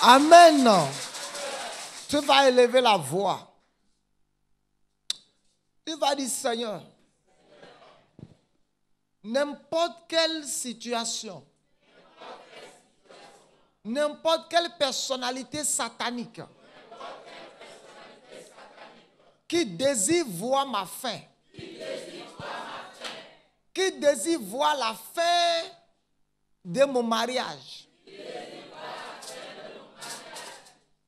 Amen. Tu vas élever la voix. Tu vas dire, Seigneur, n'importe quelle situation, n'importe quelle personnalité satanique qui désire voir ma fin, qui désire voir la fin de mon mariage,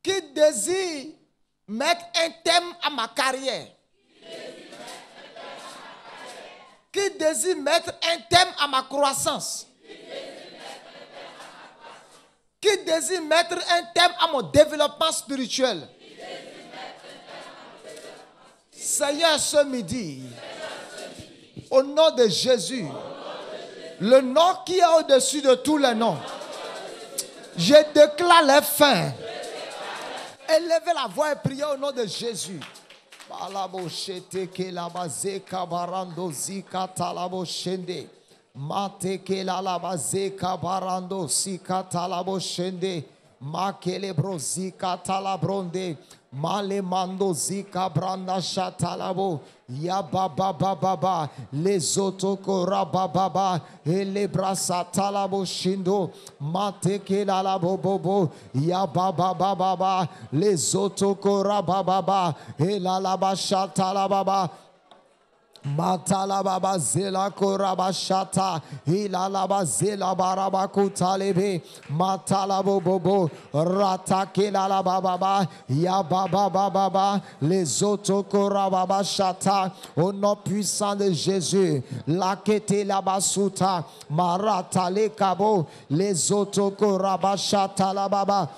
qui désire mettre un terme à ma carrière, qui désire mettre un terme à ma croissance, qui désire mettre un terme à mon développement spirituel. Seigneur, ce midi, au nom de Jésus, le nom qui est au-dessus de tous les noms, je déclare les fins. Élevez la voix et priez au nom de Jésus. Male mando zika branda shatalabo ya baba baba les otoko rababa ele brasa talabo shindo mate kela la bobo ya baba baba les otoko rababa ela la bashatalababa Matala baba zela korabashata ilala bazela barabakutalebe matala bobo ratakela la baba ya baba baba les autres korabashata au nom puissant de Jésus la kete la basuta marata le kabo les autres korabashata la baba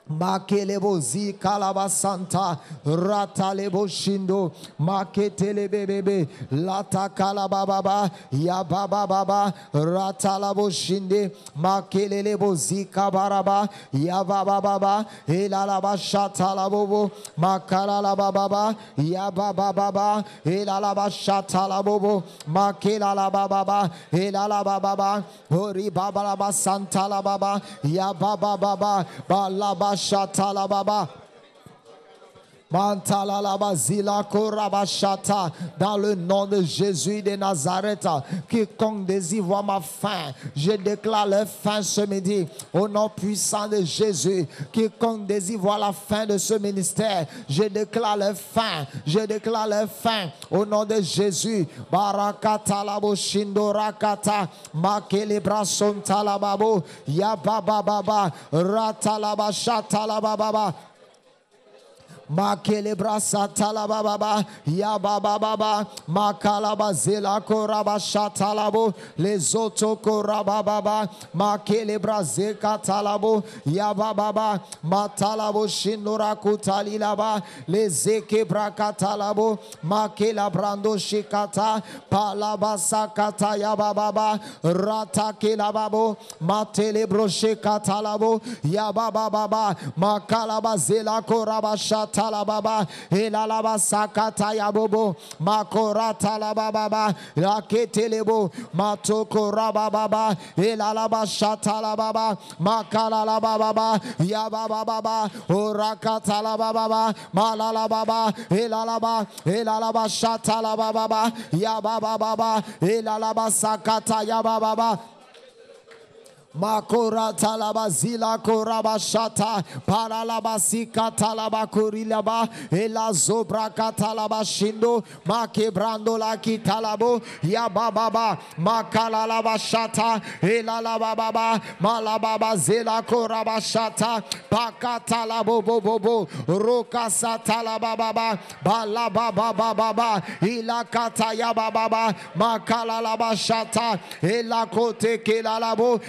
Makelebo zikalaba santa ratalebo shindo maketele bebebe lata kalaba baba ya baba baba ratalabo shinde makelelebo zikabaraba ya baba baba elalaba shatalabobo makalala baba ya baba baba elalaba shatalabobo makelala baba elalaba baba ori baba baba santa la baba ya baba baba balaba Shatala baba Mantala la basila korabashata dans le nom de Jésus de Nazareth. Quiconque désire voir ma fin, je déclare la fin ce midi au nom puissant de Jésus. Quiconque désire voir la fin de ce ministère, je déclare la fin. Je déclare la fin au nom de Jésus. Barakata la boshindo rakata makele brason talababo ya baba baba ratalabashata la baba. Makele brasa talaba baba ya baba baba makalaba zela koraba shatalabo les autos koraba baba makele braze katalabo ya baba baba matalabo shinura kutalilaba les eke brakatalabo makela brando shikata palaba sakata ya baba baba ratakela babo matele broche katalabo ya baba baba makalaba zela koraba shat Talababa, Elalaba Sakata Yabobo, Makora Talababa, Raketelebo, Matoko Rababa, Elalaba Shatalababa, Makalababa, Yababa, Orakatalababa, Malalababa, Elalaba Shatalababa, Yababa, Elalaba Sakata Yababa. Makora talaba zila koraba shata paralaba sika talaba kurilaba ela zobra katalaba shindo makebrando la kitalabo ya bababa makala laba shata ela laba baba malababa zela koraba shata pakatala bobo roka satala baba balaba baba ila kata ya baba makala laba shata ela kote kela labo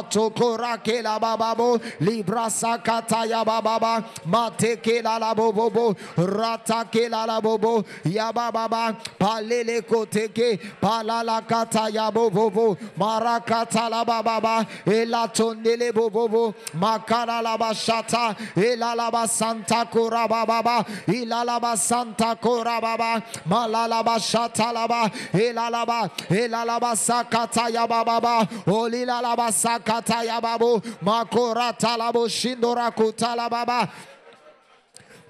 Tokora kela bababo libra sakata ya bababa mate kela la bobo rata kela la bobo ya bababa palele koteke palala kata ya bobo marakata la bababa ela tondele bobo makara la bashata ela la basanta kora bababa ila la basanta kora baba malala bashata la ba ela la basakata ya bababa olila la basaka kata yababo makora talabo shindora kutala baba.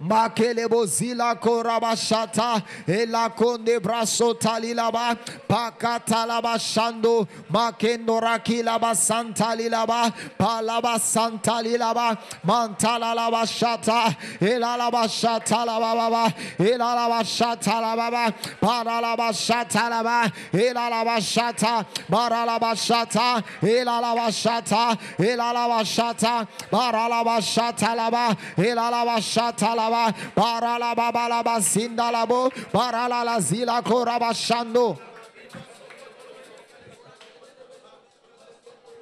Makelebo zila korabashata ela konde braso talilaba pakata laba shando makendo rakilaba santalilaba palaba santalilaba mantala laba shata ela laba shata laba baba ela laba shata laba baba para laba shata laba ela laba shata para laba shata ela laba shata ela laba shata para laba shata laba ela laba shata laba para la baba la basinda labo para la zila korabashando.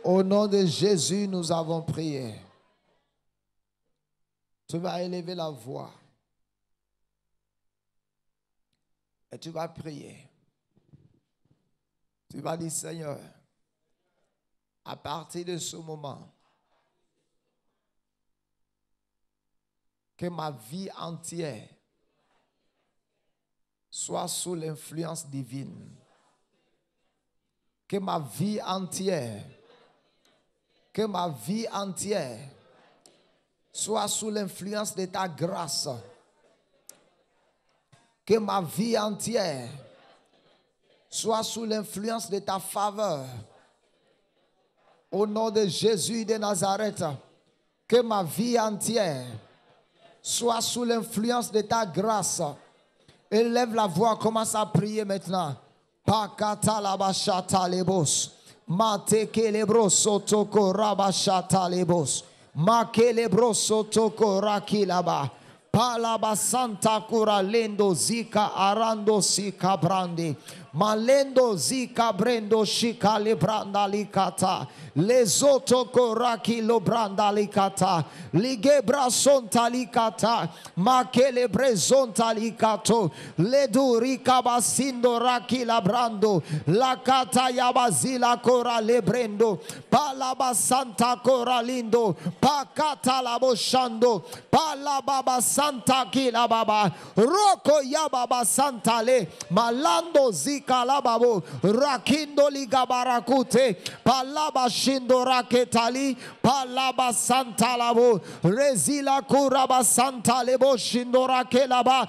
Au nom de Jésus, nous avons prié. Tu vas élever la voix et tu vas prier. Tu vas dire, Seigneur, à partir de ce moment, que ma vie entière soit sous l'influence divine. Que ma vie entière soit sous l'influence de ta grâce. Que ma vie entière soit sous l'influence de ta faveur. Au nom de Jésus de Nazareth, que ma vie entière soit sous l'influence de ta grâce. Élève la voix, commence à prier maintenant. Pakata labashata lebos. Mateke lebros sotoko rabashata lebos. Make lebros sotoko rakilaba. Palaba santa cura lendo zika arando sika brandi. Malendo zika brendo shika libranda likata. Lesoto koraki lo branda likata. Ligebra sonta likata. Makele brezonta likato. Leduri kabasindo raki labrando. Lakata yabazila kora lebrendo. Palaba santa kora lindo. Pakata laboshando. Palababa santa kila baba. Roko yababa santa le. Malando zika kalababo rakindo ligabarakute palaba shindo raketali palaba santalabo rezila kuraba santalebo shindo rakelaba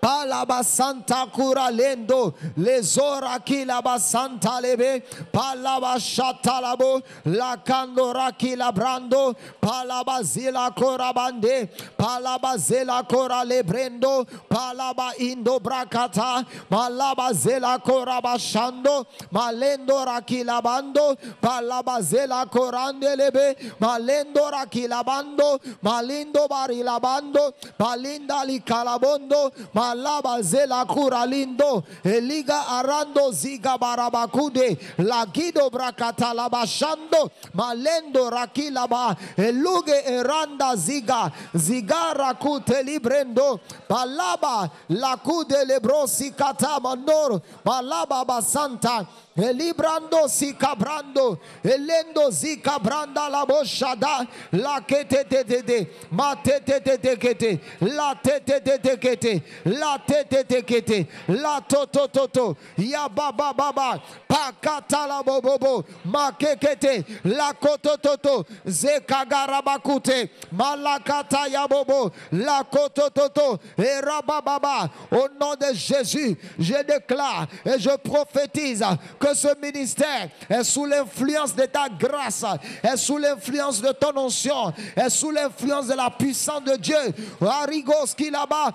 palaba santa cura lendo lezora kilaba santa lebe palaba shatalabo la candora kilabrando palaba zila korabande palaba zela kora lebrendo palaba indo brakata malaba zela korabashando malendo rakilabando palaba zela korande lebe malendo rakilabando malindo barilabando malinda likalabondo Laba zela kura lindo eliga arando ziga barabakude lagido brakata labashando malendo rakilaba eluge eranda ziga zigara kute librendo palaba lakude lebrosi kata mandor palaba basanta Elibrando si cabrando, elendo si cabranda la boshada, la kete te te te, ma te te te te kete, la te te te te kete, la te te te kete, la to to to to, ya baba baba, pakata la bobobo, ma kekete, la koto to to, zekagarabakute, malakata ya bobo, la koto to to, et rabababa, au nom de Jésus, je déclare et je prophétise que ce ministère est sous l'influence de ta grâce, est sous l'influence de ton onction, est sous l'influence de la puissance de Dieu. Arigos qui là-bas.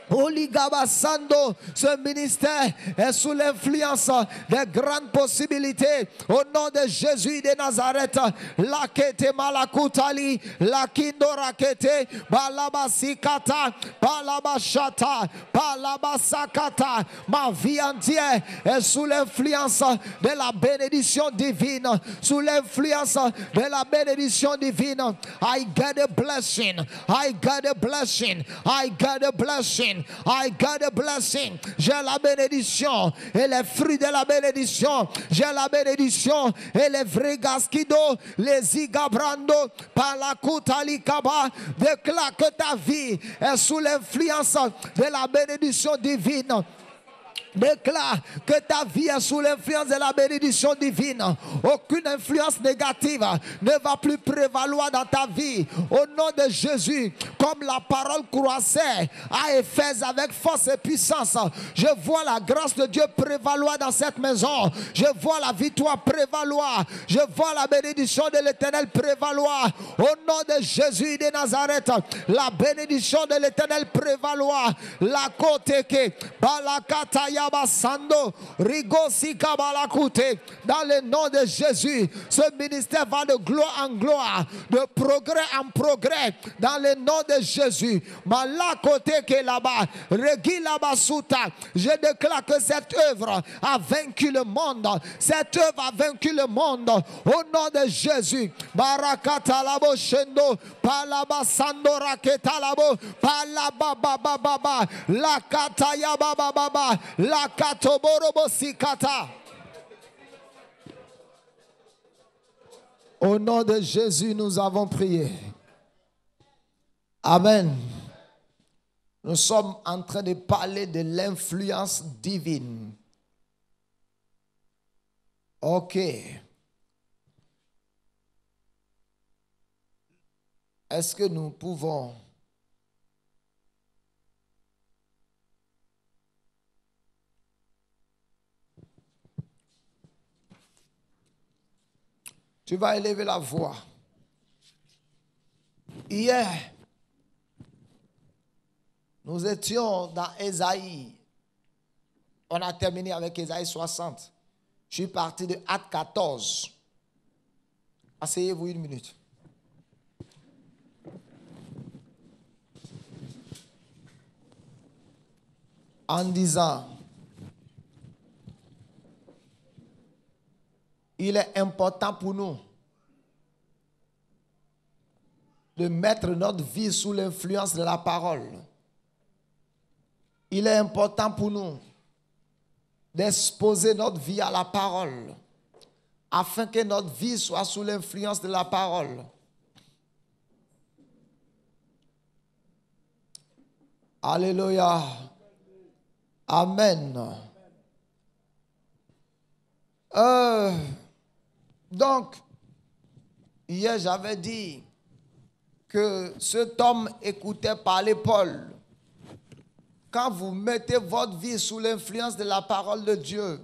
Oligabasando, ce ministère est sous l'influence des grandes possibilités. Au nom de Jésus de Nazareth, la kete malakutali, la kindorakete, balabasikata, balabashata, balabasakata. Ma vie entière est sous l'influence de la bénédiction divine. Sous l'influence de la bénédiction divine. I get a blessing. I got a blessing. I got a blessing. I got a blessing. J'ai la bénédiction et les fruits de la bénédiction. J'ai la bénédiction et les vrais gaskido, les igabrando, par la kutalikaba. Déclare que ta vie est sous l'influence de la bénédiction divine. Déclare que ta vie est sous l'influence de la bénédiction divine. Aucune influence négative ne va plus prévaloir dans ta vie. Au nom de Jésus, comme la parole croissait à Éphèse avec force et puissance, je vois la grâce de Dieu prévaloir dans cette maison. Je vois la victoire prévaloir. Je vois la bénédiction de l'Éternel prévaloir. Au nom de Jésus de Nazareth, la bénédiction de l'Éternel prévaloir. La koteke, balakata yabasando, rigosi kabalakute. Dans le nom de Jésus, ce ministère va de gloire en gloire, de progrès en progrès. Dans le nom de Jésus, malakoteke là-bas, regi là-bas. Je déclare que cette œuvre a vaincu le monde. Cette œuvre a vaincu le monde. Au nom de Jésus, barakata labo shendo, palaba sando raketa labo, palaba baba baba, la kataya baba baba, la katoborobo sikata. Au nom de Jésus, nous avons prié. Amen. Nous sommes en train de parler de l'influence divine. Ok. Est-ce que nous pouvons tu vas élever la voix. Hier, nous étions dans Ésaïe. On a terminé avec Ésaïe 60. Je suis parti de Acte 14. Asseyez-vous une minute. En disant, il est important pour nous de mettre notre vie sous l'influence de la parole. Il est important pour nous d'exposer notre vie à la parole afin que notre vie soit sous l'influence de la parole. Alléluia. Amen. Donc, hier j'avais dit que cet homme écoutait parler Paul. Quand vous mettez votre vie sous l'influence de la parole de Dieu,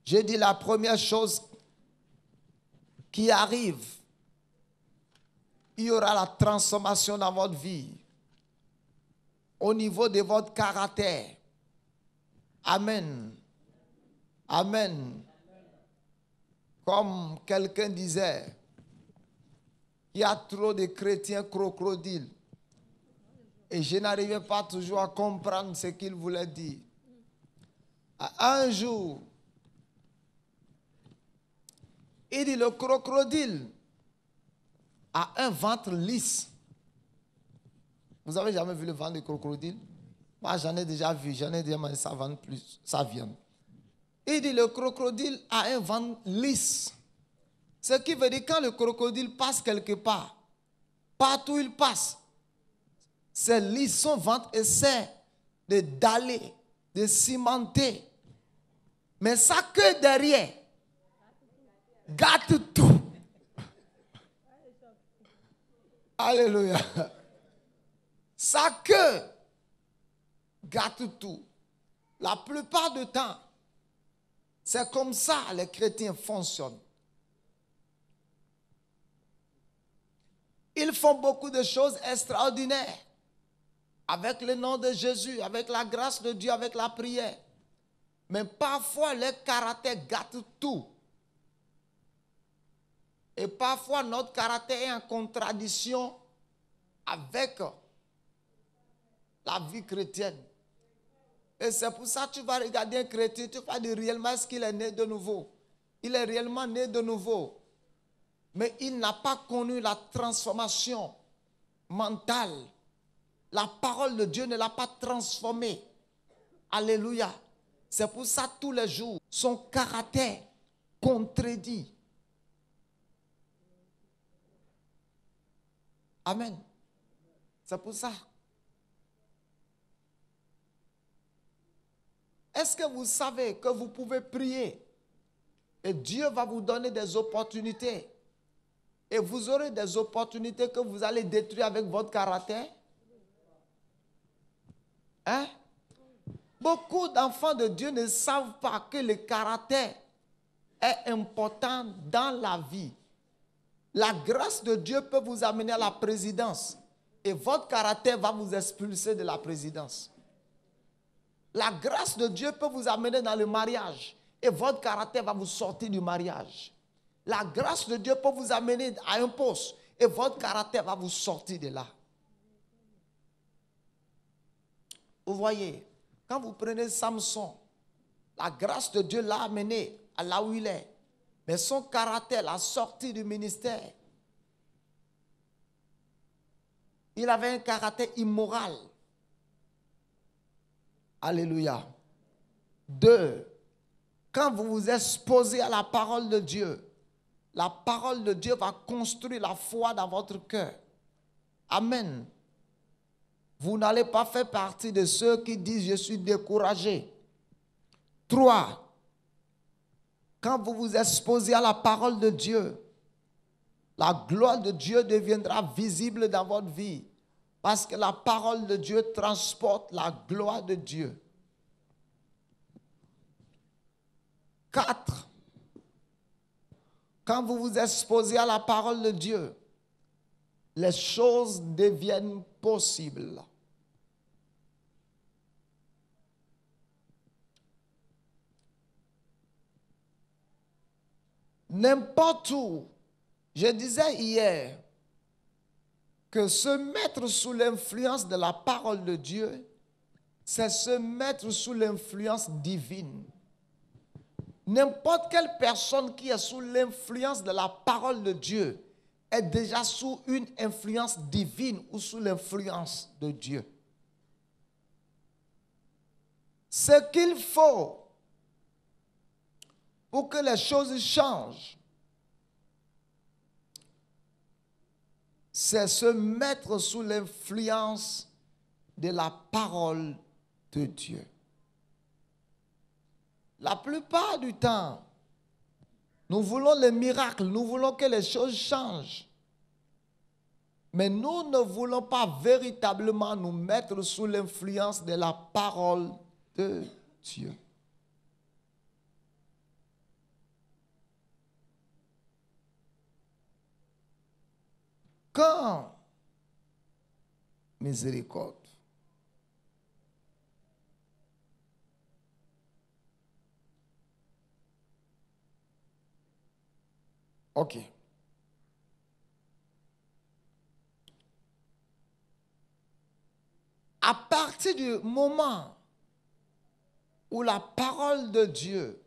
j'ai dit la première chose qui arrive, il y aura la transformation dans votre vie, au niveau de votre caractère. Amen. Amen. Comme quelqu'un disait, il y a trop de chrétiens crocodiles. Et je n'arrivais pas toujours à comprendre ce qu'il voulait dire. Un jour, il dit le crocodile a un ventre lisse. Vous avez jamais vu le ventre du crocodile? Moi, j'en ai déjà vu, j'en ai déjà mangé sa viande plus, sa viande. Il dit le crocodile a un ventre lisse. Ce qui veut dire quand le crocodile passe quelque part, partout où il passe, c'est lisse, son ventre essaie d'aller, de cimenter. Mais sa queue derrière gâte tout. Alléluia. Sa queue gâte tout. La plupart du temps, c'est comme ça les chrétiens fonctionnent. Ils font beaucoup de choses extraordinaires avec le nom de Jésus, avec la grâce de Dieu, avec la prière. Mais parfois, leur caractère gâte tout. Et parfois, notre caractère est en contradiction avec la vie chrétienne. Et c'est pour ça que tu vas regarder un chrétien, tu vas dire réellement est-ce qu'il est né de nouveau. Il est réellement né de nouveau. Mais il n'a pas connu la transformation mentale. La parole de Dieu ne l'a pas transformé. Alléluia. C'est pour ça tous les jours, son caractère contredit. Amen. C'est pour ça. Est-ce que vous savez que vous pouvez prier et Dieu va vous donner des opportunités et vous aurez des opportunités que vous allez détruire avec votre caractère? Hein? Beaucoup d'enfants de Dieu ne savent pas que le caractère est important dans la vie. La grâce de Dieu peut vous amener à la présidence et votre caractère va vous expulser de la présidence. La grâce de Dieu peut vous amener dans le mariage et votre caractère va vous sortir du mariage. La grâce de Dieu peut vous amener à un poste et votre caractère va vous sortir de là. Vous voyez, quand vous prenez Samson, la grâce de Dieu l'a amené à là où il est. Mais son caractère l'a sorti du ministère. Il avait un caractère immoral. Alléluia. 2. Quand vous vous exposez à la parole de Dieu, la parole de Dieu va construire la foi dans votre cœur. Amen. Vous n'allez pas faire partie de ceux qui disent « je suis découragé ». 3. Quand vous vous exposez à la parole de Dieu, la gloire de Dieu deviendra visible dans votre vie parce que la parole de Dieu transporte la gloire de Dieu. 4. Quand vous vous exposez à la parole de Dieu, les choses deviennent possibles. N'importe où, je disais hier que se mettre sous l'influence de la parole de Dieu, c'est se mettre sous l'influence divine. N'importe quelle personne qui est sous l'influence de la parole de Dieu est déjà sous une influence divine ou sous l'influence de Dieu. Ce qu'il faut pour que les choses changent, c'est se mettre sous l'influence de la parole de Dieu. La plupart du temps, nous voulons les miracles, nous voulons que les choses changent. Mais nous ne voulons pas véritablement nous mettre sous l'influence de la parole de Dieu. Quand, miséricorde, ok. À partir du moment où la parole de Dieu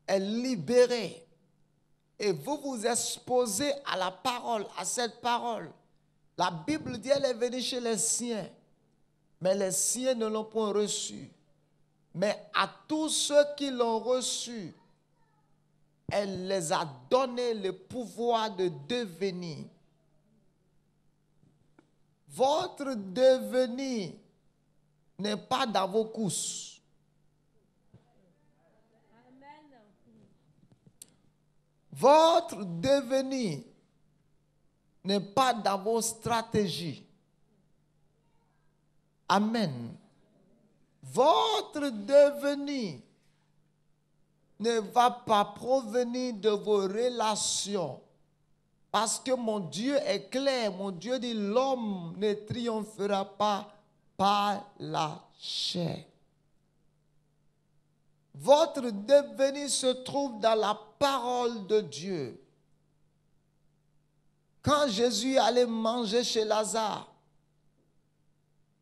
est libérée et vous vous exposez à la parole, à cette parole, la Bible dit elle est venue chez les siens, mais les siens ne l'ont point reçue. Mais à tous ceux qui l'ont reçue, elle les a donné le pouvoir de devenir. Votre devenir n'est pas dans vos courses. Votre devenir n'est pas dans vos stratégies. Amen. Votre devenir ne va pas provenir de vos relations. Parce que mon Dieu est clair. Mon Dieu dit l'homme ne triomphera pas par la chair. Votre devenir se trouve dans la parole de Dieu. Quand Jésus allait manger chez Lazare,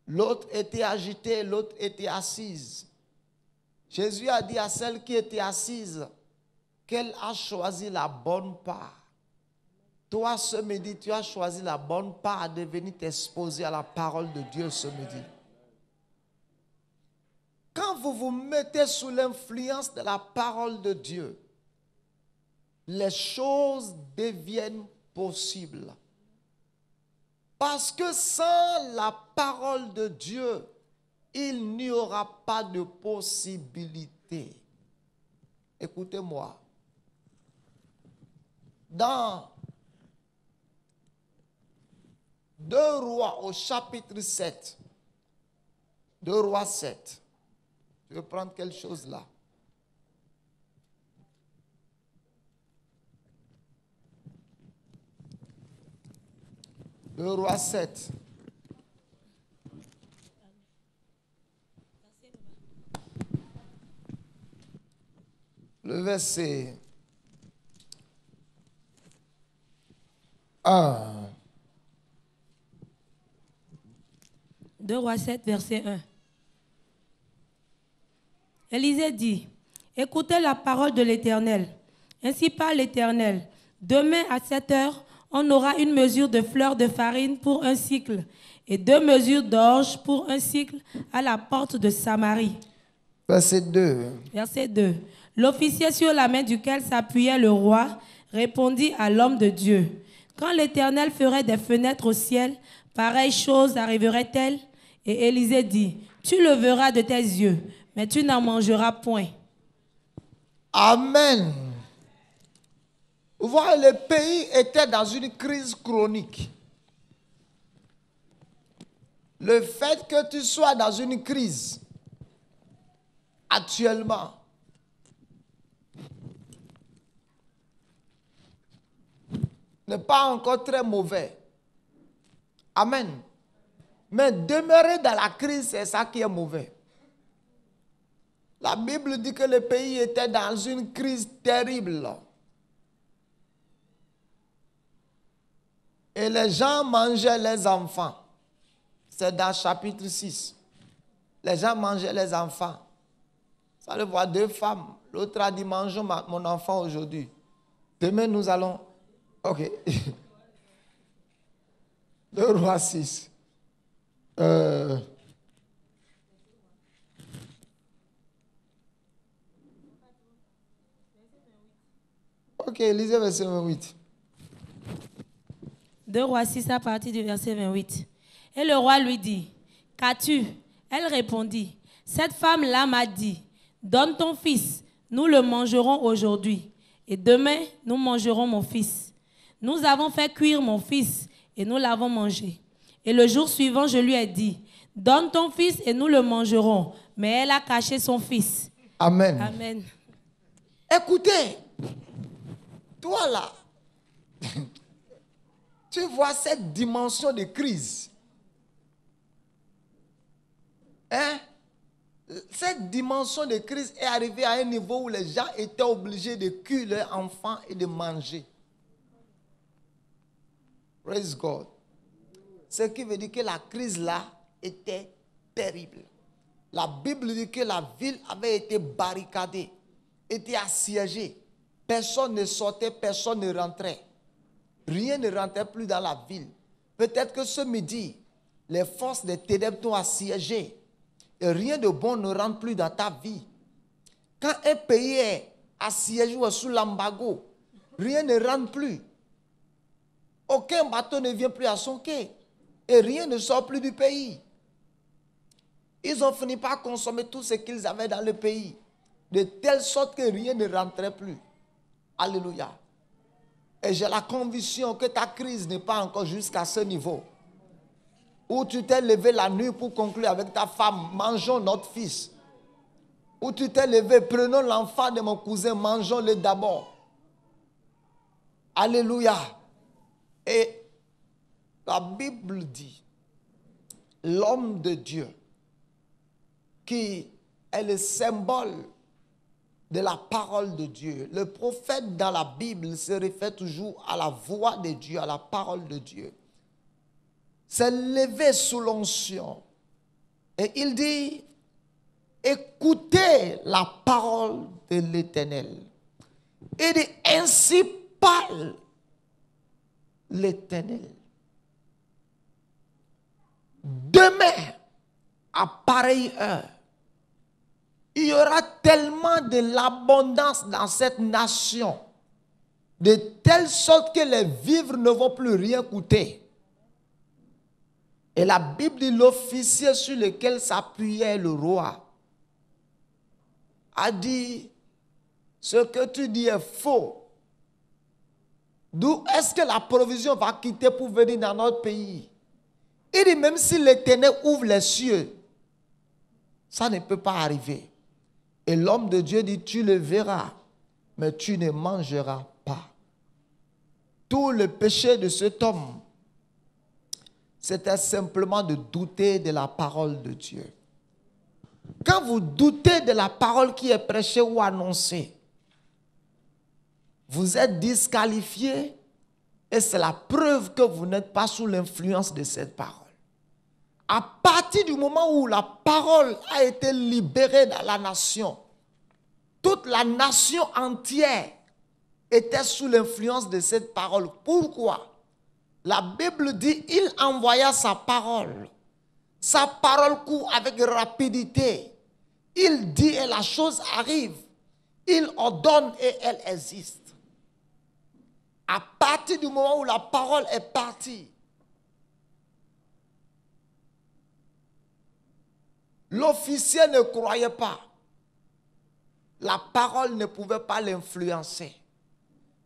l'autre était agité, l'autre était assise. Jésus a dit à celle qui était assise qu'elle a choisi la bonne part. Toi, ce midi, tu as choisi la bonne part de venir t'exposer à la parole de Dieu ce midi. Quand vous vous mettez sous l'influence de la parole de Dieu, les choses deviennent possibles. Parce que sans la parole de Dieu, il n'y aura pas de possibilité. Écoutez-moi. Dans 2 Rois au chapitre 7, 2 Rois 7, je vais prendre quelque chose là. Le roi 7. Le verset 1. 2 Rois 7, verset 1. Élisée dit, écoutez la parole de l'Éternel. Ainsi parle l'Éternel. Demain à 7 heures, on aura une mesure de fleur de farine pour un cycle et 2 mesures d'orge pour un cycle à la porte de Samarie. Verset 2. Verset 2. L'officier sur la main duquel s'appuyait le roi répondit à l'homme de Dieu. Quand l'Éternel ferait des fenêtres au ciel, pareille chose arriverait-elle? Et Élisée dit, tu le verras de tes yeux, mais tu n'en mangeras point. Amen. Vous voyez, le pays était dans une crise chronique. Le fait que tu sois dans une crise actuellement n'est pas encore très mauvais. Amen. Mais demeurer dans la crise, c'est ça qui est mauvais. La Bible dit que le pays était dans une crise terrible. Et les gens mangeaient les enfants. C'est dans chapitre 6. Les gens mangeaient les enfants. Ça le voit 2 femmes. L'autre a dit, mangeons mon enfant aujourd'hui. Demain, nous allons... Ok. 2 Rois 6. Ok, lisez verset 28. 2 Rois 6 à partir du verset 28. Et le roi lui dit, qu'as-tu? Elle répondit, cette femme-là m'a dit, donne ton fils, nous le mangerons aujourd'hui, et demain nous mangerons mon fils. Nous avons fait cuire mon fils, et nous l'avons mangé. Et le jour suivant, je lui ai dit, donne ton fils et nous le mangerons. Mais elle a caché son fils. Amen. Amen. Écoutez, toi là, tu vois cette dimension de crise. Hein? Cette dimension de crise est arrivée à un niveau où les gens étaient obligés de cuire leurs enfants et de manger. Praise God. Ce qui veut dire que la crise là était terrible. La Bible dit que la ville avait été barricadée, était assiégée. Personne ne sortait, personne ne rentrait. Rien ne rentrait plus dans la ville. Peut-être que ce midi, les forces des ténèbres t'ont assiégé. Et rien de bon ne rentre plus dans ta vie. Quand un pays est assiégé ou sous l'embargo, rien ne rentre plus. Aucun bateau ne vient plus à son quai. Et rien ne sort plus du pays. Ils ont fini par consommer tout ce qu'ils avaient dans le pays. De telle sorte que rien ne rentrait plus. Alléluia. Et j'ai la conviction que ta crise n'est pas encore jusqu'à ce niveau. Où tu t'es levé la nuit pour conclure avec ta femme, mangeons notre fils. Où tu t'es levé, prenons l'enfant de mon cousin, mangeons-le d'abord. Alléluia. Et la Bible dit, l'homme de Dieu, qui est le symbole de la parole de Dieu. Le prophète dans la Bible se réfère toujours à la voix de Dieu, à la parole de Dieu. S'est levé sous l'onction. Et il dit, écoutez la parole de l'Éternel. Il dit, ainsi parle l'Éternel. Demain, à pareille heure, il y aura tellement de l'abondance dans cette nation, de telle sorte que les vivres ne vont plus rien coûter. Et la Bible dit l'officier sur lequel s'appuyait le roi a dit, ce que tu dis est faux. D'où est-ce que la provision va quitter pour venir dans notre pays? Il dit, même si l'Éternel ouvre les cieux, ça ne peut pas arriver. Et l'homme de Dieu dit, tu le verras, mais tu ne mangeras pas. Tout le péché de cet homme, c'était simplement de douter de la parole de Dieu. Quand vous doutez de la parole qui est prêchée ou annoncée, vous êtes disqualifié et c'est la preuve que vous n'êtes pas sous l'influence de cette parole. À partir du moment où la parole a été libérée dans la nation, toute la nation entière était sous l'influence de cette parole. Pourquoi? La Bible dit, il envoya sa parole. Sa parole court avec rapidité. Il dit et la chose arrive. Il ordonne et elle existe. À partir du moment où la parole est partie, l'officier ne croyait pas. La parole ne pouvait pas l'influencer.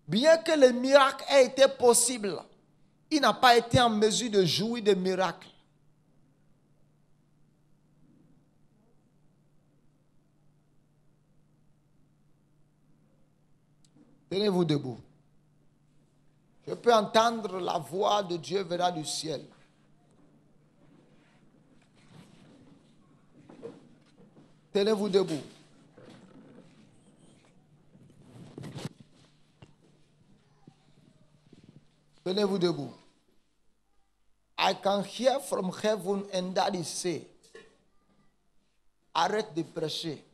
Bien que le miracle ait été possible, il n'a pas été en mesure de jouir des miracles. Tenez-vous debout. Je peux entendre la voix de Dieu venant du ciel. Tenez-vous debout. Tenez-vous debout. I can hear from heaven and that is say, arrête de prêcher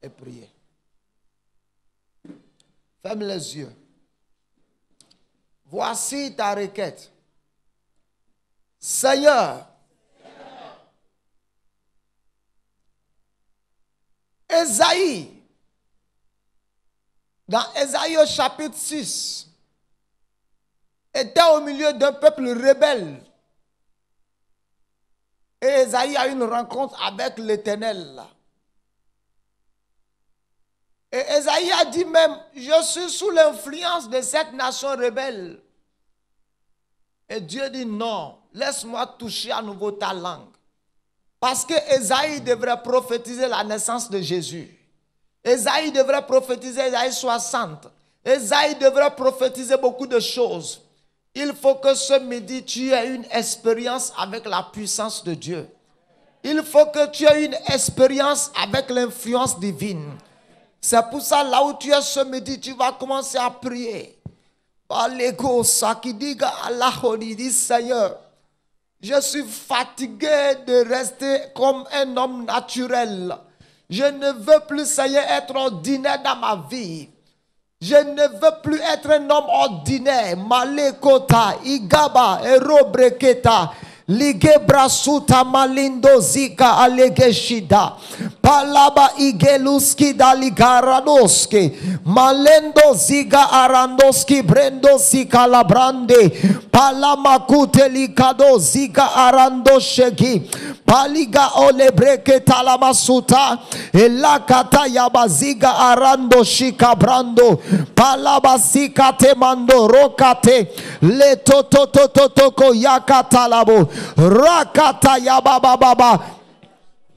et prier. Ferme les yeux. Voici ta requête. Seigneur, Ésaïe, dans Ésaïe au chapitre 6, était au milieu d'un peuple rebelle. Et Ésaïe a eu une rencontre avec l'Éternel. Et Ésaïe a dit même, je suis sous l'influence de cette nation rebelle. Et Dieu dit non, laisse-moi toucher à nouveau ta langue. Parce que Ésaïe devrait prophétiser la naissance de Jésus. Ésaïe devrait prophétiser Ésaïe 60. Ésaïe devrait prophétiser beaucoup de choses. Il faut que ce midi, tu aies une expérience avec la puissance de Dieu. Il faut que tu aies une expérience avec l'influence divine. C'est pour ça, là où tu es ce midi, tu vas commencer à prier. Seigneur, je suis fatigué de rester comme un homme naturel. Je ne veux plus, Seigneur, être ordinaire dans ma vie. Je ne veux plus être un homme ordinaire. Malekota, Igaba, Erobreketa, Ligebra suta malindo zika alegeshida. Palaba igeluski daligaradoski. Malendo ziga arandoski brendo zika labrande. Palamakute likado ziga arandoshegi. Paliga olebreke talamasuta. Elakata yabaziga arando shikabrando. Palabasika temando rokate. Letotototoko yakatalabo. Rakata yababa baba.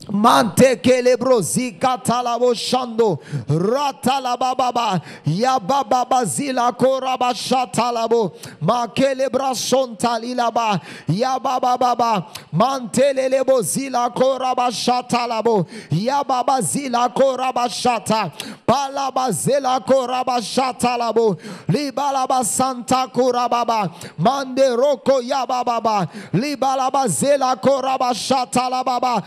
Mante kelebro zika talabo shando ratala baba ya baba zila koraba shatalabo ma kelebra sontalilaba ya baba mantelelebo zila koraba shatalabo ya baba zila koraba shata palaba zila koraba shatalabo libalaba santa koraba mande roko ya baba libalaba zila koraba shatalaba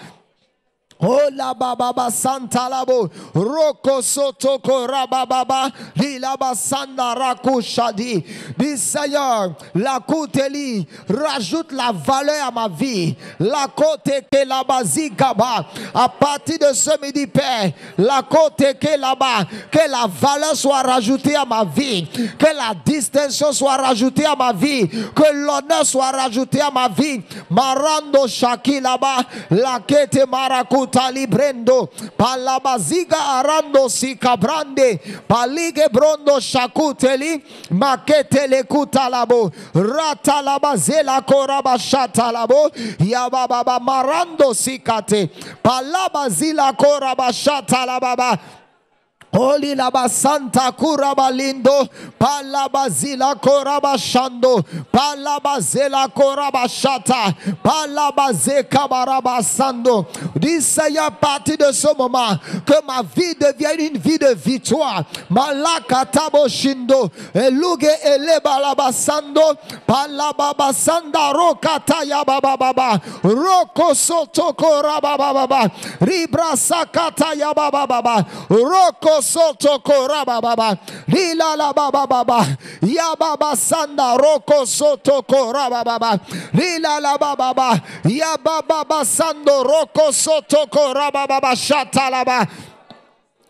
Oh la baba santa labo roko soto korababa lilaba sanda rakushadi. Dis Seigneur, la kouteli rajoute la valeur à ma vie. La côte que là-bas zigaba. À partir de ce midi, Père, la côte que là-bas, que la valeur soit rajoutée à ma vie, que la distinction soit rajoutée à ma vie, que l'honneur soit rajouté à ma vie. Marando shaki là-bas, la kete marakuta librendo, palabaziga arando sikabrande, palige brondo shakuteli, makete le kutalabo, rata labazela koraba shatalabo, yababa marando sikate, palabazila koraba shatalababa. Oli laba santa kuraba lindo, palabazila koraba shando, palabazela koraba shata, palabaze kabaraba sando. Dis Seigneur, à partir de ce moment, que ma vie devienne une vie de victoire. Malaka tabo shindo, eluge eleba laba sando, palababa sanda rokata ya baba baba, roko soto koraba baba, ribra sakata ya baba baba, roko soto koraba baba, lila la baba baba, ya baba sanda roko soto koraba baba, lila la baba baba, ya baba sando roko soto koraba baba shatalaba.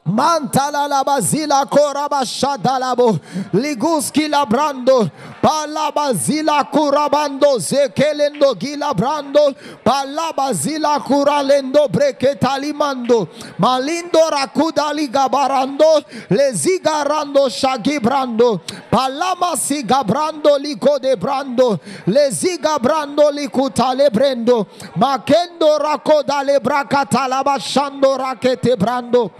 Mantala la bazila koraba shadalabo liguski labrando palabazila kurabando zekelendo gilabrando palabazila kuralendo breketalimando malindo rakudali gabarando lezigarando shagibrando palama sigabrando liko de brando lezigabrando likutale brendo makendo rakodale brakatalaba shando rakete brando.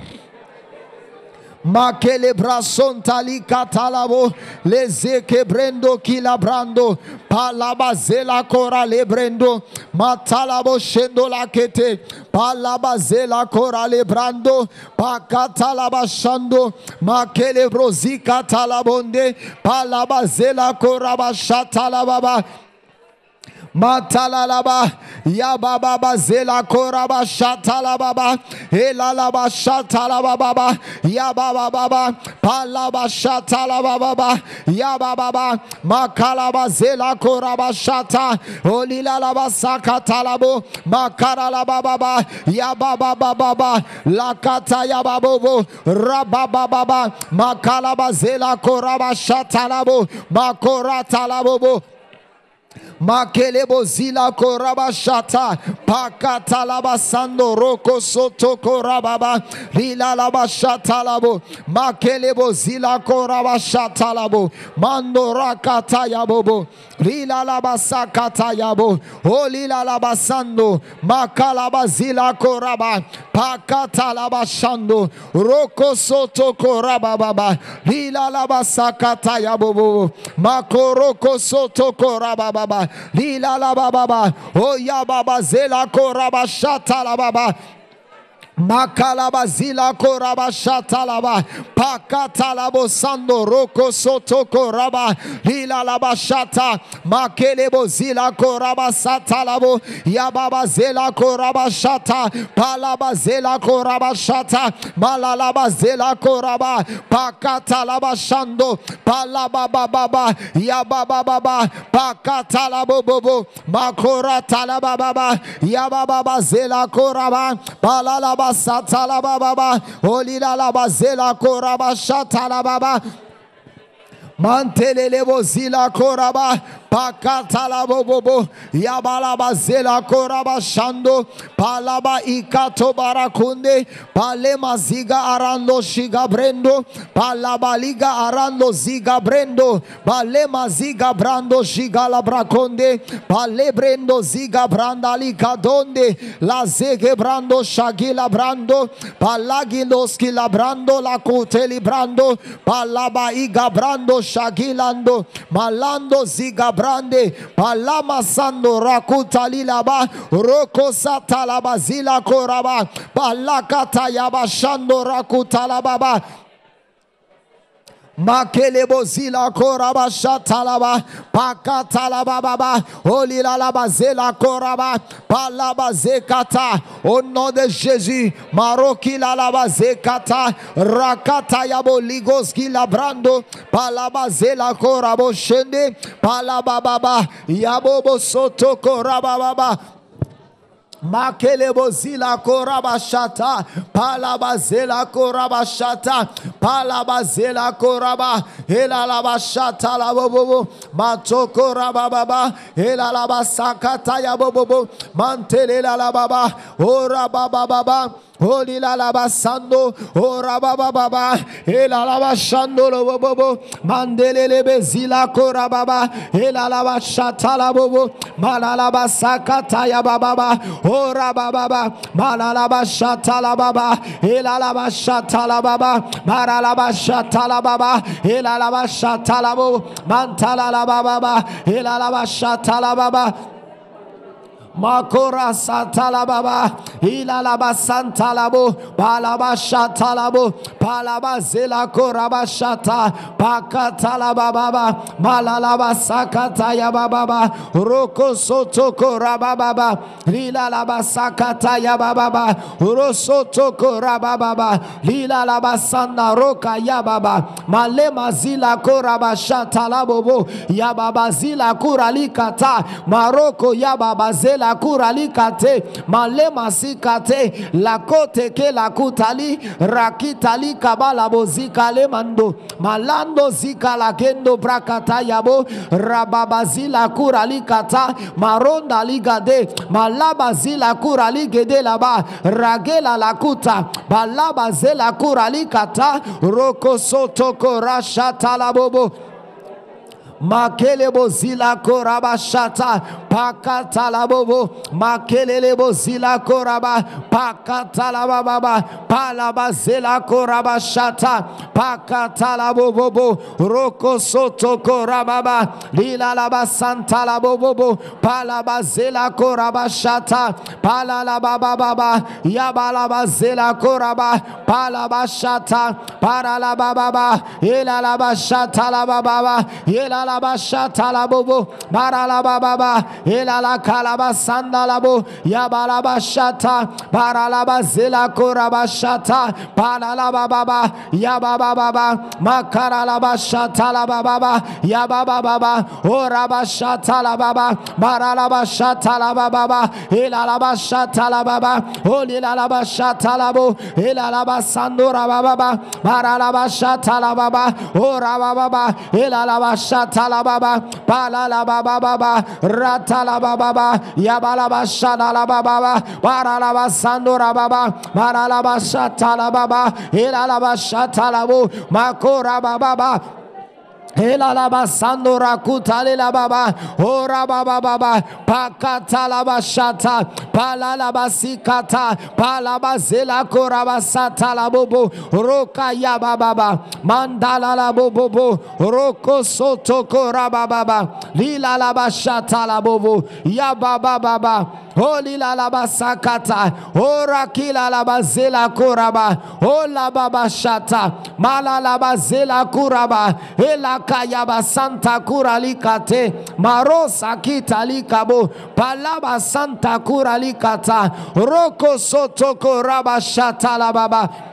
Makele brason tali katalabo lezeke brendo kilabrando palabazela kora lebrendo matalabo shendo la kete palabazela kora lebrando pakatalaba shando makele brozika talabonde palabazela kora bashatalababa. Matalalaba Yababa Zela Koraba Shatalababa Elalaba Shatalababa Yababa Baba Palaba Shatalababa Yababa Makalaba Zela Koraba Shata Olilalaba Sakatalabo Makaralaba Baba Yababa Baba Lakata Yababobo Rababa Baba Makalaba Zela Koraba Shatalabo Makoratalabobo Makelebo zila koraba shata pakata laba sando roko soto korababa lila laba shata labo makelebo zila koraba shata labo mando rakata yabobo lila laba sakata yabo o lila laba sando makalaba zila koraba pakata laba shando roko soto koraba baba lila laba sakata yabobo makoroko soto koraba baba lila la baba oh ya baba zela koraba shata la baba Makalaba zila koraba shatalaba pakatalabo sando roko soto koraba lila laba shata makelebo zila koraba satalabo yababa zela koraba shata palaba zela koraba shata malalaba zela koraba pakatalaba shando palaba baba yababa baba pakatalabo bobo makora talaba baba yababa zela koraba palalaba Satala baba, olila la bazela koraba shatala baba, mantele lebo zila koraba. Pakatala bobo yabala bazela koraba shando palaba ikato barakunde palema ziga arando shiga brendo palaba liga arando ziga brendo palema ziga brando shiga la brakonde pale brendo ziga branda lika donde la zege brando shagila brando palagi loski la brando la kuteli brando palaba iga brando shagilando malando ziga brande palama sando rakuta lilaba roko sata laba zila koraba palakata yaba shando rakuta lababa Makelebo zila koraba shatalaba pakatalaba baba olila laba zela koraba palaba zekata au nom de Jésus maroki la laba zekata rakata yabo ligoski labrando palaba zela korabo shende palaba baba yabo soto koraba baba Makelebo zila korabashata palabazela korabashata palabazela koraba elalabashata labobo matoko rababa elalabasakata yabobo mantelela lababa ora baba baba Olila laba sando, ora baba baba, ela laba shando lo bobo, mandele lebe zila kora baba, ela laba shatala bobo, malalaba sakata ya baba, ora baba, malalaba shatala baba, ela laba shatala baba, maralaba shatala baba, ela laba shatala bobo, mantala la baba, ela laba shatala baba. Makora satala baba ilalaba santalabo palaba shatalabo palaba zela koraba shata pakatala baba malalaba sakata ya baba roko soto koraba baba lilalaba sakata ya baba rosoto koraba baba lilalaba sanda roka ya baba malema zila koraba shatalabo ya baba zila kuralikata maroko ya baba zela la kuralikate malema sikate la kote ke la kutali rakitali kabala bozika le mando malando zika la kendo brakata yabo rababazila kuralikata maronda ligade malabazila kuraligede laba ragela la kuta balabazela kuralikata roko soto korasha talabobo Makelebo zila koraba shata pakatala bobo makelebo zila koraba pakatala baba palaba zela koraba shata pakatala bobo roko soto koraba lila laba santala bobo palaba zela koraba shata palala baba baba yabalaba zela koraba palaba shata parala baba ila laba shata la baba ila Shatala bobo barala baba elala kalaba sandalabo yabalaba shata barala zela koraba shata barala baba yababa baba makarala shata la baba yababa baba oraba shata la baba barala shata la baba elala shata la baba olila shata la bo elala sandora baba barala shata la baba oraba baba elala shata la baba pala la baba baba rata la baba yabala bashana la baba para la basandora baba para la bashata la baba ila la bashata la bo makora baba Ela la basando rakutale la baba ora baba baba pakata la bashata pala la basikata pala bazela korabasata la bobo roka ya baba mandala la bobo roko soto koraba baba lila la bashata la bobo ya baba baba Holy la la basakata, ora kila la bazela kuraba, ola baba shata, mala la bazela kuraba, ela kaya basanta kuralikate, marosa kita likabo, palaba santa kuralikata, roko soto kuraba shata la baba.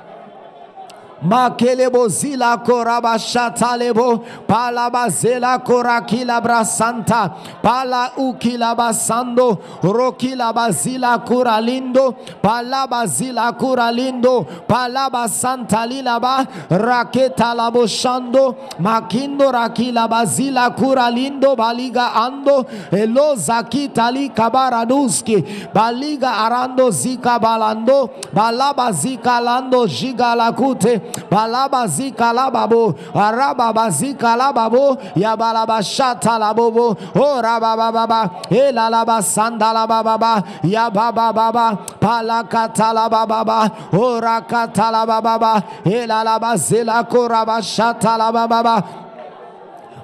Makelebo zila koraba shatalebo palaba zela korakila brasanta pala ukila basando rokila bazila kuralindo palaba zila kuralindo palaba santa lilaba raketa labo shando makindo rakila bazila kuralindo baliga ando elo zakita li kabaraduski baliga arando zika balando balaba zika lando jiga lakute balaba zika lababo araba bazika lababo ya balaba shata labobo ora baba baba ela laba sanda laba baba ya baba baba palakata laba baba ora kata laba baba ela laba zela koraba shata laba baba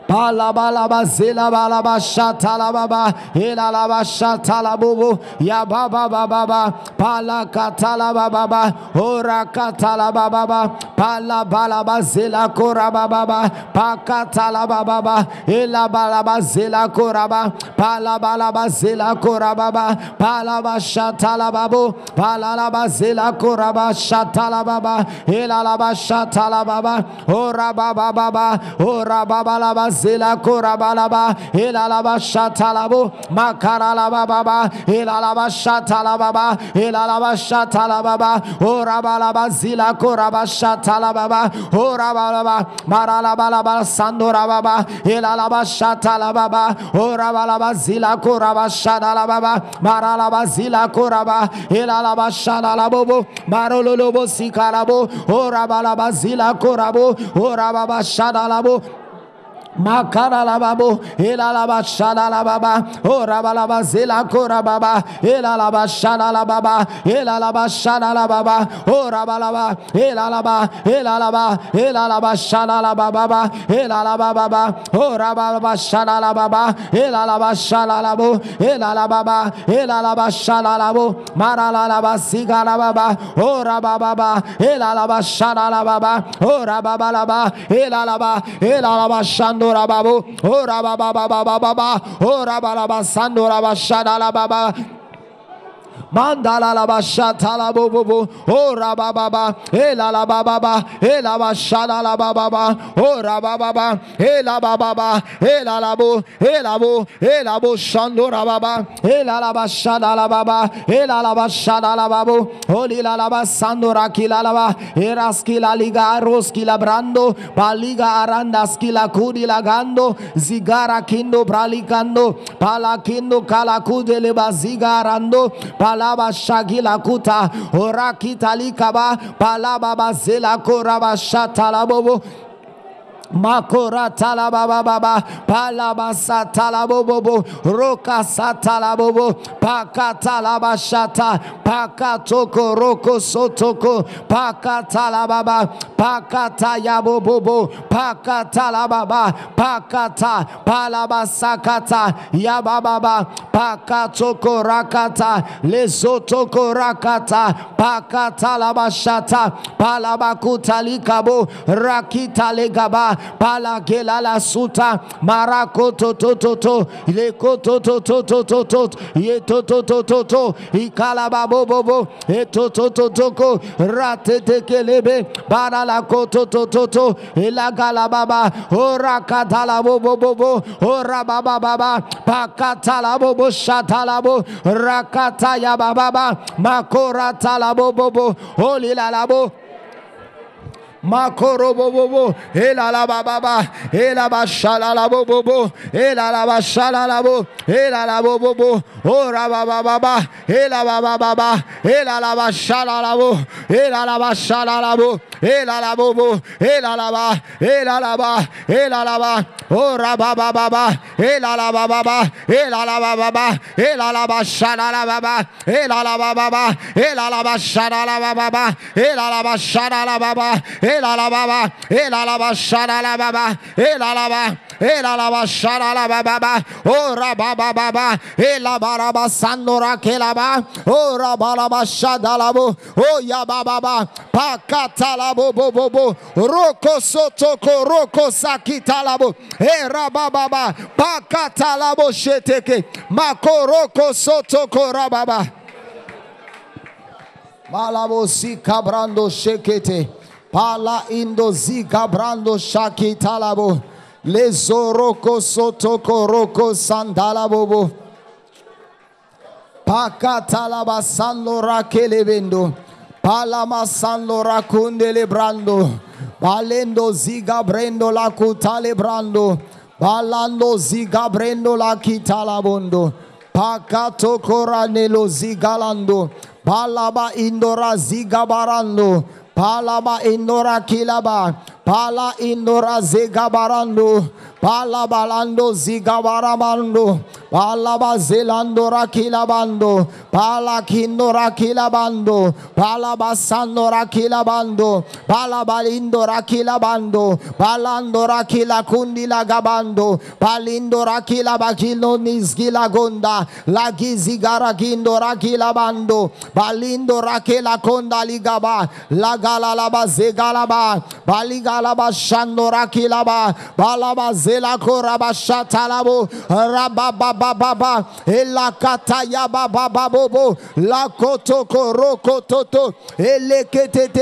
Palabalaba zela balaba shatalababa elalaba shatalabubu ya baba baba palakatalababa ora katalababa palabalaba zela korababa pakatalababa elabalaba zela koraba palabalaba zela korababa palaba shatalababu palalaba zela koraba shatalababa elalaba shatalababa ora baba baba ora baba laba zela korabalaba elalaba shatalabo makaralaba baba elalaba shatalababa elalaba shatalababa orabalaba zela koraba shatalababa orabalaba maralabalaba sandorababa elalaba shatalababa orabalaba zela koraba shatalababa maralaba zela koraba elalaba shatalabo marololobo sikarabo orabalaba zela korabo orababa shatalabo Makaralababo, elalaba shadalababa, orabalaba zela korababa, elalaba shadalababa, elalaba shadalababa, orabalaba, elalaba, elalaba, elalaba shadalababa, elalababa, orabalaba shadalababa, elalaba shadalabo, elalababa, elalaba shadalabo, maralalaba sigarababa, orababa, elalaba shadalababa, orabalaba, elalaba shando Babu, ora baba baba baba, ora baba sandora bashadala baba. Mandala la bashata la bobo, ora baba, ela la baba, ela bashada la baba, ora baba, ela baba, ela la bo, ela bo shandora baba, ela la bashada la baba, ela la bashada la babo, oli la basandora kila la eraski la liga roski la brando, baliga aranda skila kudi lagando, zigara kindo bralikando, palakindo kalakude le baziga arando, palaba shagila kuta orakita likaba palaba bazela koraba shatalabobo Makora talababa baba palaba satalabobo roka satalabobo pakatalaba shata pakatoko roko sotoko pakatalababa pakatayabobo pakatalababa pakata palaba sakata yababa pakatoko rakata lesotoko rakata pakatalaba shata palaba kutalikabo rakita legaba pala gelala suta marakoto toto le koto toto ye toto ikala bobo e toto rate kelebe barala koto toto elagala baba ora katala bobo ora baba pakatala bobo shatalabo rakata ya baba makora talabo bobo olila labo Makoro bobo, ela la baba, ela bashala la bobo, ela la bashala la bo, ela la bobo, ora baba, ela baba, ela la bashala la bo, ela la bashala la bo, ela la bobo, ela la ba, ela la ba, ora baba, ela la baba, ela la baba, ela la bashala la baba, ela la baba, ela la bashala la baba, ela la bashala la baba. Ela la baba, ela la bashara la baba, ela la bashara la baba, ora baba, ela baraba sandora kelaba, ora baraba shadalabo, o ya baba, pakata labo bobo, roko sotoko, roko sakita labo, era baba, pakata labo sheteke, makoroko sotoko rababa, malabo si cabrando shekete. Pala indo ziga brando shaki talabo le zoroko sotoko roko sandalabobo pakatalaba sando rakelebendo palama sando rakunde lebrando palendo ziga brendo la kutale brando palando ziga brendo la kitalabondo pakato koranelo zigalando palaba indora ziga barando Palama indora kilaba, pala indora zegabarando, Palabalando zigabaramando. Palabazelando rakilabando. Palakindo rakilabando. Palabasando rakilabando. Palabalindo rakilabando. Palando rakila kundi lagabando. Palindo rakila bakilo nizgila gonda. Lagizigara gindo rakilabando. Palindo rakila konda ligaba. Lagalalaba zegalaba. Baligalaba shando rakilaba. Balabazela koraba shatalabo. Rabababa. Elakataya bababobo. Lakotoko rokototo. Elekete.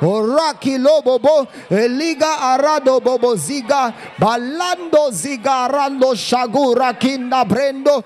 Orakilo bobo. Eliga arado bobo ziga. Balando ziga rando shagura kinda brendo.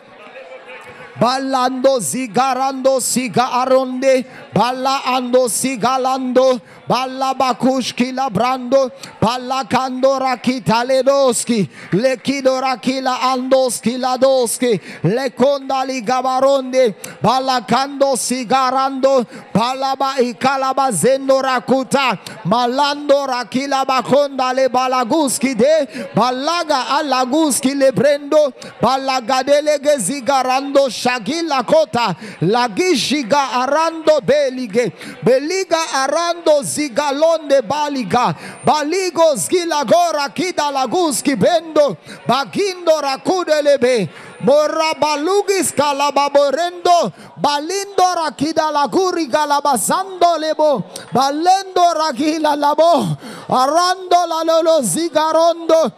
Balando zigarando siga aronde. Balaando sigalando. Balabakushki labrando. Balakando rakita ledoski. Lekido rakila andoski ladoski. Lekonda ligabaronde. Balakando sigarando. Balaba ikalaba zendo rakuta. Malando rakila bakonda le balaguski de. Balaga alaguski lebrendo. Balagadele zigarando shagila kota. Lagishiga arando belige. Beliga arando zigalonde baliga. Baligo zgilagora kida laguski bendo. Bagindo rakudelebe. Morabalugis calababorendo. Balindo rakida laguri galabasando lebo. Balendo ragila labo. Arando la lolo zigarondo.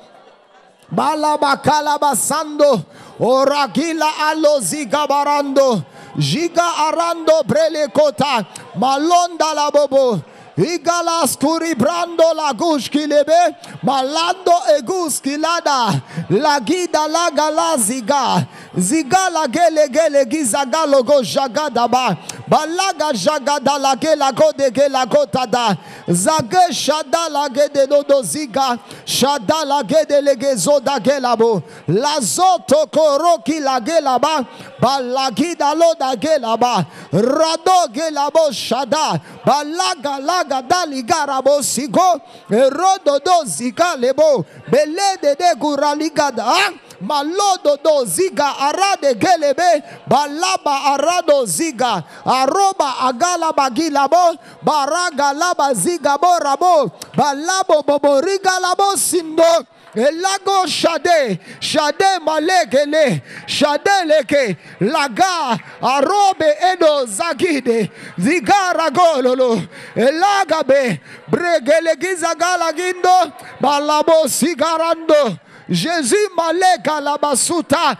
Balabacalabasando. Oragila alo zigabarando. Giga arando brelekota. Malonda la bobo. Igala skuribrando la gushkilebe. Malando eguskilada. La gida la galaziga. Zigala gele gizagalo go jagadaba. Balaga jagada la gela go de gela gotada. Zage shada la gede dodo ziga. Shada la gede legezo da gelabo. La zoto koroki la gelaba. Balagida lo da gelaba. Rado gelabo shada. Balaga laga dali garabo sigo. Rodo do ziga lebo. Belede de guraligada. Malodo do ziga arade gelebe. Balaba arado ziga. Aroba agala bagilabo. Baraga laba ziga borabo. Balabo boboriga labo sindo. Elago shade malegele shade leke laga arobe edo zagide zigara gololo elagabe bregele gizagala gindo balabo sigarando Jésus malega la basuta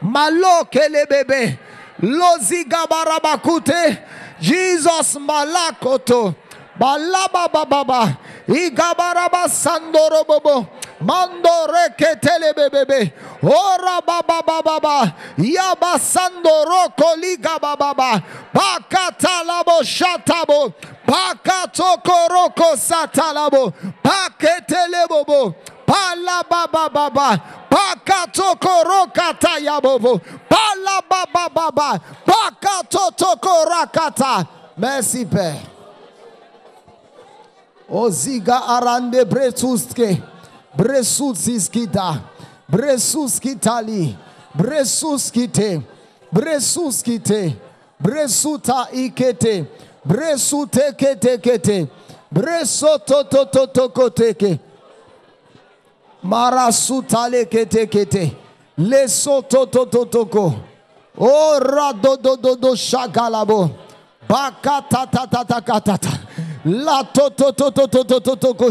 maloke le bebe loziga barabakute Jesus malakoto balaba baba igabaraba sandoro bobo mando reketele bebebe ora baba baba yaba sandoro koliga baba pakatalabo shatabo pakatoko roko satalabo paketele bobo pala baba pakatoko rokata yabobo pala baba pakatoko rakata. Merci Père. Oziga arande bresuske bresuskita bresuskitali bresuskite bresuta ikete bresute kete bresoto koteke marasutale kete lesoto totoko ora do shagalabo bakata la to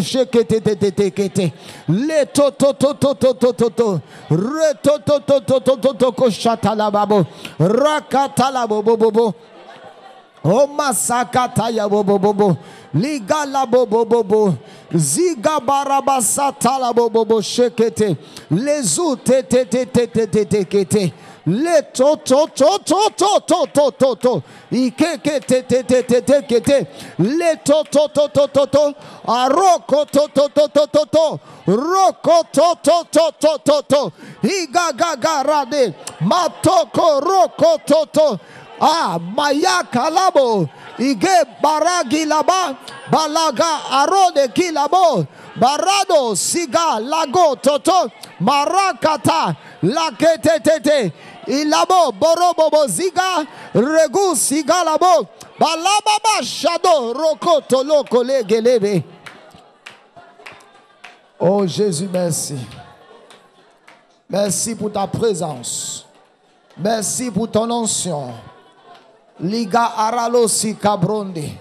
shekete le to re to koshatala babo rakatala bobo o masakata ya bobo ligala bobo ziga barabasata la bobo shekete lezu te le to ikeke te le to aroko to roko to igagarade matoko roko to mayaka labo ige baragi laba balaga arode kilabo Barado, Siga, Lago, Toto, Marakata, Lakete, Ilabo, Borobobo, Ziga, Regu, Siga, Labo, Balababa, Shadow, Roko, Toloko, Legelebe. Oh Jésus, merci. Merci pour ta présence. Merci pour ton onction. Liga Aralosi Kabronde.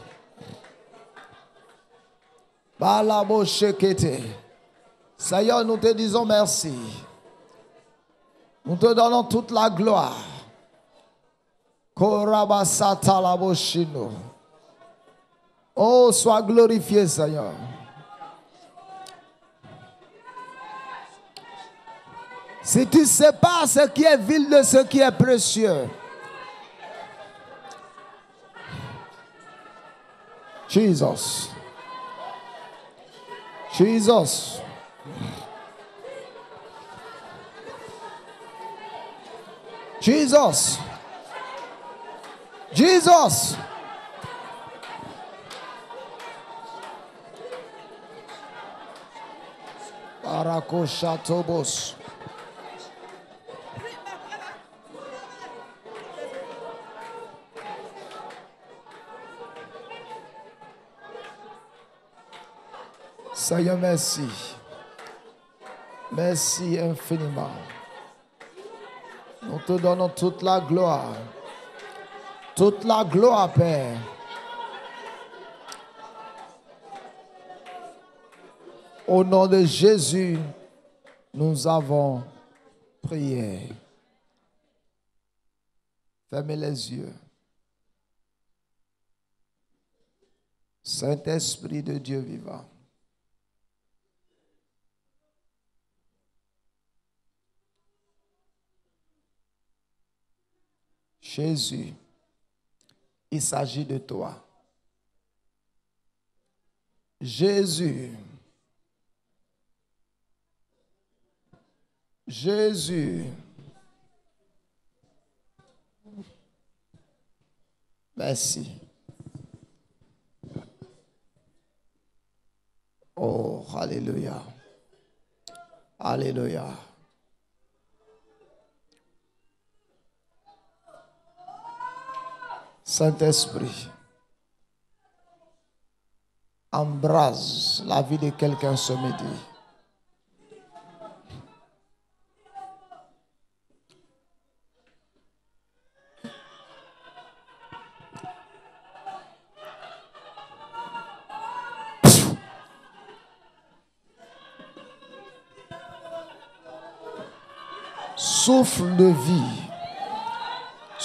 Balabo Shekete. Seigneur, nous te disons merci. Nous te donnons toute la gloire. Korabasata Labo Shino. Oh, sois glorifié, Seigneur. Si tu sépares ce qui est vil de ce qui est précieux. Jesus. Jesus. Jesus. Jesus. Parakoshatobos. Seigneur, merci. Merci infiniment. Nous te donnons toute la gloire. Toute la gloire, Père. Au nom de Jésus, nous avons prié. Fermez les yeux. Saint-Esprit de Dieu vivant. Jésus, il s'agit de toi. Jésus, Jésus, merci. Oh, alléluia. Alléluia. Saint-Esprit, embrase la vie de quelqu'un ce midi. Souffle de vie.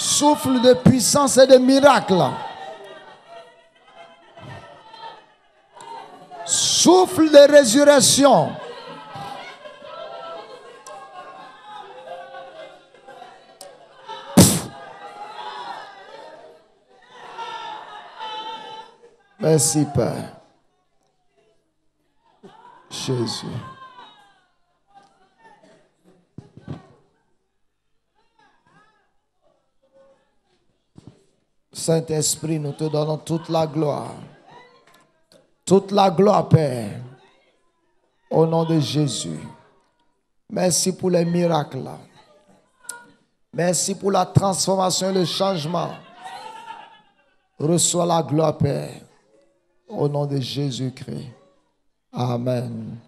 Souffle de puissance et de miracle. Souffle de résurrection. Merci, Père. Jésus. Saint-Esprit, nous te donnons toute la gloire. Toute la gloire, Père. Au nom de Jésus. Merci pour les miracles. Merci pour la transformation et le changement. Reçois la gloire, Père. Au nom de Jésus-Christ. Amen.